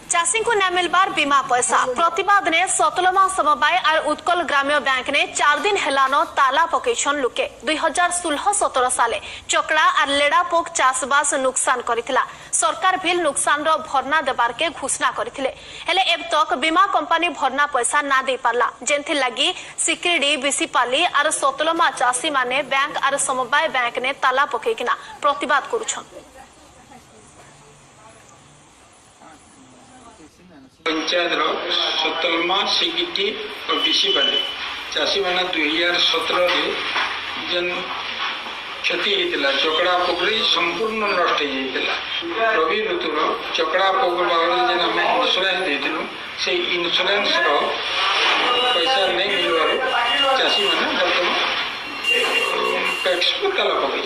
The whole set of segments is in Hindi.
चाषी को न मिलबार बीमा पैसा प्रतिवाद ने सतलमा समवाय और उत्कल ग्राम्य बैंक ने 4 दिन हेलान ताला पकेछन लुके 2016-17 साले चकड़ा और लेड़ा पोक चाषबास नुकसान करिथिला। सरकार बिल नुकसान रो भरना देबार के घोषणा करिथिले हेले एब तक बीमा कंपनी भरना पैसा ना दे पारला जेंथि लगी सिक्रिडी बिसिपाली और सतलमा चाषी माने बैंक और समवाय बैंक ने ताला पकेकिना प्रतिवाद करुछन। पंचायत सतलमा सिगिटी और बिसिपाली चाषी मैंने 2017 जन क्षति होता चकड़ा पोखरी संपूर्ण नष्ट होता। रवि ऋतुर चकड़ा पोख बाबद जेन आम इन्सुरांस देलु से इन्सुरांस पैसा नहीं मिलवार चाषी मैंने बर्तमान टैक्स को ताला पकड़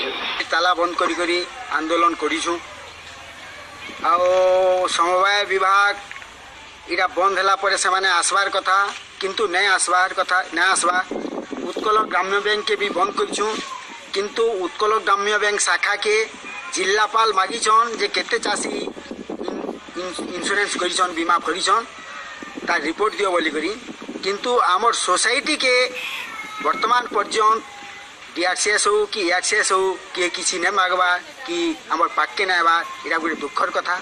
ताला बंद करी आंदोलन करूँ आ समवाय विभाग इटा बंद होला परे से माने आसबार कथा किंतु नहीं आसबार कथा नहीं आसबा। उत्कल ग्राम्य बैंक के भी बंद करूँ किंतु उत्कल ग्राम्य बैंक शाखा के जिलापाल मागिछन जे केते चाषी इंश्योरेंस करिछन बीमा करिछन ता रिपोर्ट दियो बोली करी किंतु आमर सोसाइटी के वर्तमान पर्यंत डीआरसीएस हो कि एआरसीएस हो कि किसी नहीं मागवा कि आमर पाके ना आवा इटा गोटे दुखर कथा।